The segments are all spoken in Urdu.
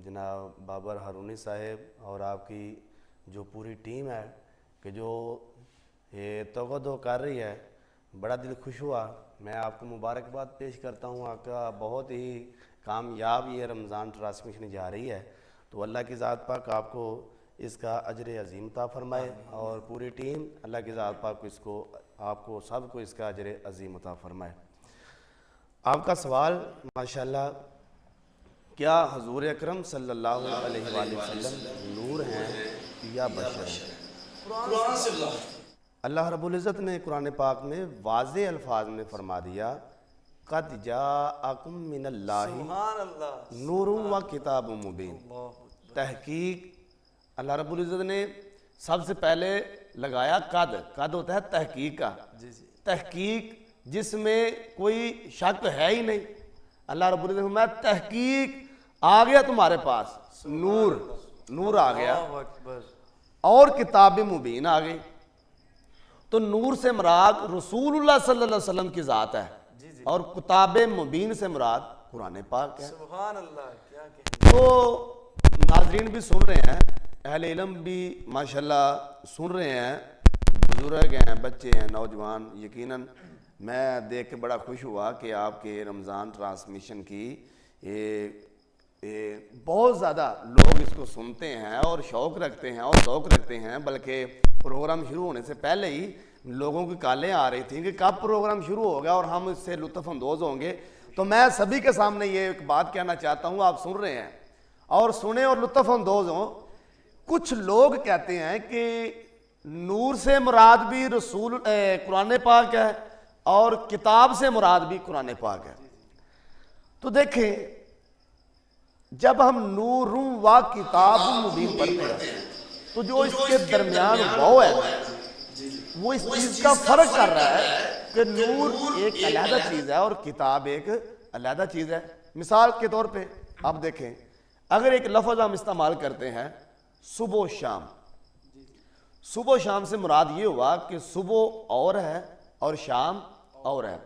جناب بابر ہارونی صاحب اور آپ کی جو پوری ٹیم ہے کہ جو یہ توقع کر رہی ہے، بڑا دل خوش ہوا۔ میں آپ کو مبارکباد پیش کرتا ہوں، آپ کا بہت ہی کامیاب یہ رمضان ٹرانسمیشن جا رہی ہے، تو اللہ کی ذات پاک آپ کو اس کا اجر عظیم عطا فرمائے، اور پوری ٹیم اللہ کی ذات پاک کو آپ کو سب کو اس کا اجر عظیم عطا فرمائے۔ آپ کا سوال ماشاءاللہ، کیا حضور اکرم صلی اللہ علیہ وآلہ وسلم نور ہیں یا بشر ہیں؟ قرآن سے اللہ رب العزت نے قرآن پاک میں واضح الفاظ میں فرما دیا، قد جاءکم من اللہ نور و کتاب مبین۔ تحقیق اللہ رب العزت نے سب سے پہلے لگایا قد ہوتا ہے تحقیق کا، تحقیق جس میں کوئی شک ہے ہی نہیں۔ اللہ رب العزت نے فرمایا تحقیق آ گیا تمہارے پاس، نور آ گیا، اور کتاب مبین آ گئی۔ تو نور سے مراد رسول اللہ صلی اللہ علیہ وسلم کی ذات ہے، اور کتاب مبین سے مراد قرآن پاک ہے۔ سبحان اللہ، کیا کہیں۔ تو ناظرین بھی سن رہے ہیں، اہل علم بھی ماشاءاللہ سن رہے ہیں، بزرگ ہیں، بچے ہیں، نوجوان۔ یقیناً میں دیکھ کے بڑا خوش ہوا کہ آپ کے رمضان ٹرانسمیشن کی بہت زیادہ لوگ اس کو سنتے ہیں اور شوق رکھتے ہیں اور ذوق رکھتے ہیں، بلکہ پروگرام شروع ہونے سے پہلے ہی لوگوں کی کالیں آ رہی تھیں کہ کب پروگرام شروع ہوگا اور ہم اس سے لطف اندوز ہوں گے۔ تو میں سبھی کے سامنے یہ ایک بات کہنا چاہتا ہوں، آپ سن رہے ہیں اور سنیں اور لطف اندوز ہوں۔ کچھ لوگ کہتے ہیں کہ نور سے مراد بھی قرآن پاک ہے اور کتاب سے مراد بھی قرآن پاک ہے۔ تو دیکھیں، جب ہم نور و کتاب مبین پڑھتے ہیں تو جو اس کے درمیان وہ ہے وہ اس چیز کا فرق کر رہا ہے کہ نور ایک علیحدہ چیز ہے اور کتاب ایک علیحدہ چیز ہے۔ مثال کے طور پہ آپ دیکھیں، اگر ایک لفظ ہم استعمال کرتے ہیں صبح و شام، صبح و شام سے مراد یہ ہوا کہ صبح اور ہے اور شام اور ہے۔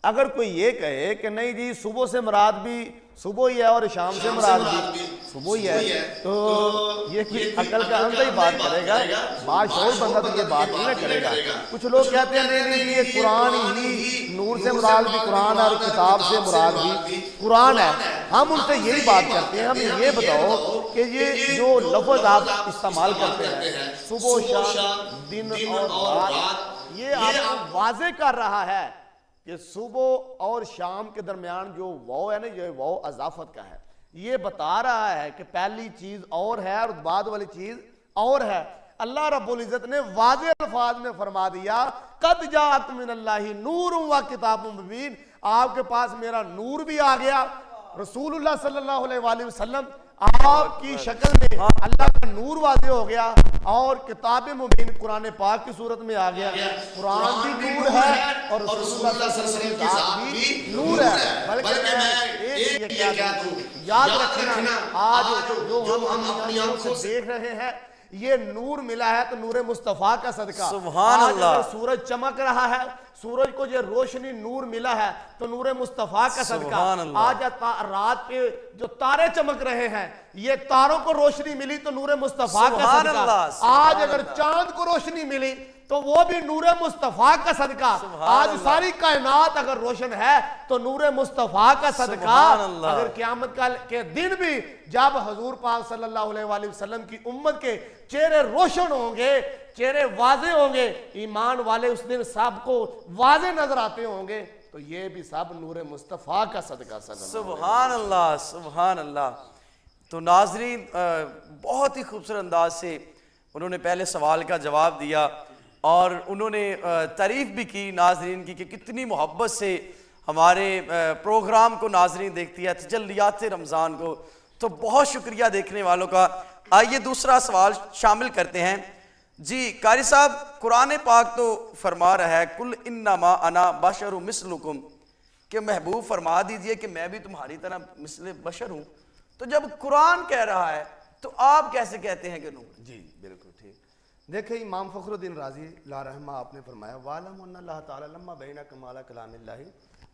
اگر کوئی یہ کہے کہ نہیں جی صبح سے مراد بھی صبح ہی ہے اور شام سے مراد بھی صبح ہی ہے، تو یہ کوئی عقل کا اندھا ہی بات کرے گا، باشعور بندہ تو یہ بات نہیں کرے گا۔ کچھ لوگ کہتے ہیں نہیں یہ قرآن ہی، نور سے مراد بھی قرآن اور کتاب سے مراد بھی قرآن ہے۔ ہم ان سے یہی بات کرتے ہیں، ہمیں یہ بتاؤ کہ یہ جو لفظ آپ استعمال کرتے ہیں صبح و شام، دن اور رات، یہ آپ کو واضح کر رہا ہے کہ صبح اور شام کے درمیان جو واو ہے نا، یہ واو اضافت کا ہے۔ یہ بتا رہا ہے کہ پہلی چیز اور ہے اور بعد والی چیز اور ہے۔ اللہ رب العزت نے واضح الفاظ میں فرما دیا، قد جاءت من اللہ نور و کتاب مبین، آپ کے پاس میرا نور بھی آ گیا، رسول اللہ صلی اللہ علیہ وآلہ وسلم آپ کی شکل میں اللہ کا نور واضح ہو گیا، اور کتاب مبین قرآن پاک کی صورت میں آ گیا۔ قرآن بھی نور ہے اور رسول اللہ صلی اللہ علیہ وسلم کی ذات بھی نور ہے۔ بلکہ میں ایک یہ کہہ دوں، یاد رکھنا آج جو ہم اپنی آنکھوں سے دیکھ رہے ہیں یہ نور ملا ہے تو نور مصطفیٰ کا صدقہ۔ سبحان اللہ۔ آج سورج چمک رہا ہے، سورج کو یہ روشنی نور ملا ہے تو نور مصطفیٰ کا صدقہ۔ آج رات پہ جو تارے چمک رہے ہیں یہ تاروں کو روشنی ملی تو نور مصطفیٰ کا صدقہ۔ آج اگر چاند کو روشنی ملی تو وہ بھی نور مصطفیٰ کا صدقہ۔ آج ساری کائنات اگر روشن ہے تو نور مصطفیٰ کا صدقہ۔ اگر قیامت کے دن بھی جب حضور پاک صلی اللہ علیہ وآلہ وسلم کی امت کے چہرے روشن ہوں گے، چہرے واضح ہوں گے، ایمان والے اس دن سب کو واضح نظر آتے ہوں گے، تو یہ بھی سب نور مصطفیٰ کا صدقہ۔ سبحان اللہ، سبحان اللہ۔ تو ناظرین بہت ہی خوبصورت انداز سے انہوں نے پہلے سوال کا جواب دیا اور انہوں نے تعریف بھی کی ناظرین کی کہ کتنی محبت سے ہمارے پروگرام کو ناظرین دیکھتی ہے، تجلیات رمضان کو۔ تو بہت شکریہ دیکھنے والوں کا۔ آئیے دوسرا سوال شامل کرتے ہیں۔ جی قاری صاحب، قرآن پاک تو فرما رہا ہے کل انما انا بشر مثلکم، کہ محبوب فرما دیجئے کہ میں بھی تمہاری طرح مثل بشر ہوں۔ تو جب قرآن کہہ رہا ہے تو آپ کیسے کہتے ہیں کہ نور؟ جی بالکل ٹھیک۔ دیکھیں امام فخر الدین رازی لا رحمہ آپ نے فرمایا وَعَلَمُ أَنَّ اللَّهَ تَعَالَى لَمَّا بَيْنَ كَمَالَ كَلَامِ اللَّهِ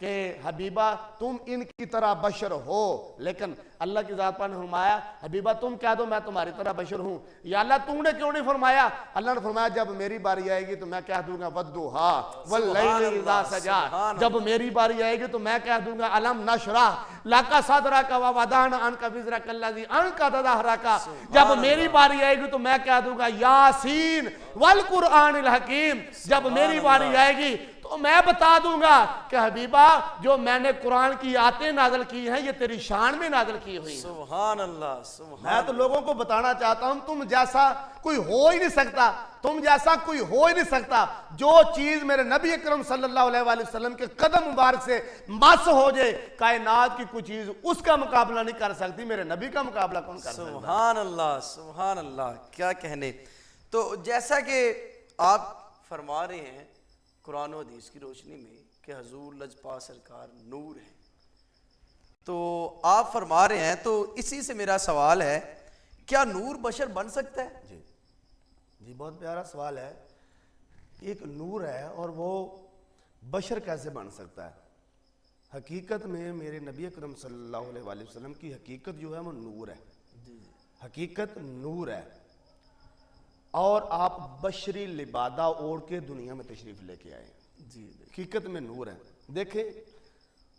کہ حبیبہ تم ان کی طرح بشر ہو، لیکن اللہ کی ذات پاک نے فرمایا حبیبہ تم کہہ دو میں تمہاری طرح بشر ہوں۔ یا اللہ تو نے کیوں نہیں فرمایا؟ اللہ نے فرمایا جب میری باری آئے گی تو میں کہہ دوں گا ودھوہا واللیل اذا سجا، جب میری باری آئے گی تو میں کہہ دوں گا الم نشرح لک صدرک ووضعنا عنک وزرک الذی انقض ظہرک، جب میری باری آئے گی تو میں کہہ دوں گا یاسین والقرآن الحکیم، جب میری باری آئے گی تو میں بتا دوں گا کہ حبیبہ جو میں نے قرآن کی آیتیں نازل کی ہیں یہ تیری شان میں نازل کی ہوئی ہیں۔ سبحان اللہ سبحان میں تو لوگوں کو بتانا چاہتا ہوں تم جیسا کوئی ہو ہی نہیں سکتا، تم جیسا کوئی ہو ہی نہیں سکتا۔ جو چیز میرے نبی اکرم صلی اللہ علیہ وآلہ وسلم کے قدم مبارک سے مس ہو جائے، کائنات کی کوئی چیز اس کا مقابلہ نہیں کر سکتی، میرے نبی کا مقابلہ کون کر سکتا؟ سبحان اللہ سبحان اللہ، کیا کہنے۔ تو جیسا کہ آپ فرما رہے ہیں قرآن و حدیث کی روشنی میں کہ حضور لجپا سرکار نور ہے، تو آپ فرما رہے ہیں، تو اسی سے میرا سوال ہے کیا نور بشر بن سکتا ہے؟ جی بہت پیارا سوال ہے۔ ایک نور ہے اور وہ بشر کیسے بن سکتا ہے؟ حقیقت میں میرے نبی اکرم صلی اللہ علیہ وآلہ وسلم کی حقیقت جو ہے وہ نور ہے، حقیقت نور ہے، اور آپ بشری لبادہ اوڑھ کے دنیا میں تشریف لے کے آئے ہیں، حقیقت میں نور ہے۔ دیکھیں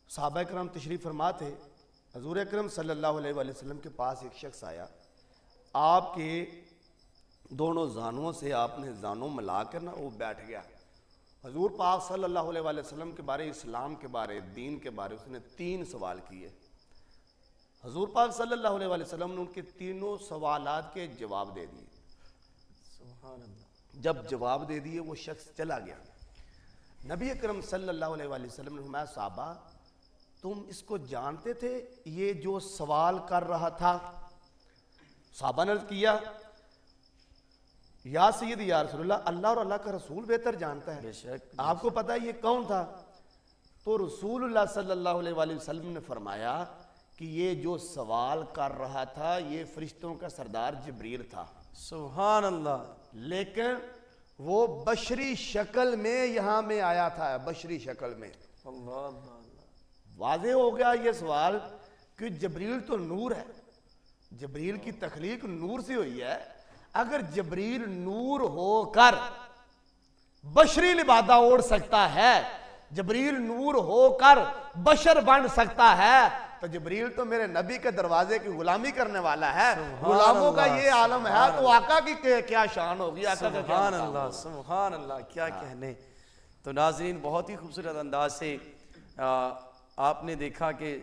صحابہ اکرام تشریف فرما تھے، حضور اکرم صلی اللہ علیہ وآلہ وسلم کے پاس ایک شخص آیا، آپ کے دونوں زانوں سے آپ نے زانوں ملا کر نا وہ بیٹھ گیا۔ حضور پاک صلی اللہ علیہ وآلہ وسلم کے بارے، اسلام کے بارے، دین کے بارے اس نے 3 سوال کیے۔ حضور پاک صلی اللہ علیہ وآلہ وسلم نے ان کے تینوں سوالات کے جواب دے دیے۔ جب جواب دے دیے وہ شخص چلا گیا۔ نبی اکرم صلی اللہ علیہ وآلہ وسلم نے فرمایا صحابہ تم اس کو جانتے تھے یہ جو سوال کر رہا تھا؟ صحابہ نے عرض کیا یا سیدی یا رسول اللہ، اللہ اور اللہ کا رسول بہتر جانتا ہے، آپ کو پتا ہے یہ کون تھا؟ تو رسول اللہ صلی اللہ علیہ وآلہ وسلم نے فرمایا کہ یہ جو سوال کر رہا تھا یہ فرشتوں کا سردار جبریل تھا۔ سبحان اللہ، لیکن وہ بشری شکل میں یہاں میں آیا تھا، بشری شکل میں۔ اللہ اللہ، واضح ہو گیا یہ سوال کہ جبریل تو نور ہے، جبریل کی تخلیق نور سے ہوئی ہے۔ اگر جبریل نور ہو کر بشری لبادہ اوڑھ سکتا ہے، جبریل نور ہو کر بشر بن سکتا ہے، تو جبریل تو میرے نبی کے دروازے کی غلامی کرنے والا ہے، غلاموں کا یہ عالم ہے، تو آقا کی کیا شان ہوگی، آقا کا کیا سبحان مقام اللہ ہوگا؟ سبحان اللہ، کیا کہنے۔ تو ناظرین بہت ہی خوبصورت انداز سے آپ نے دیکھا کہ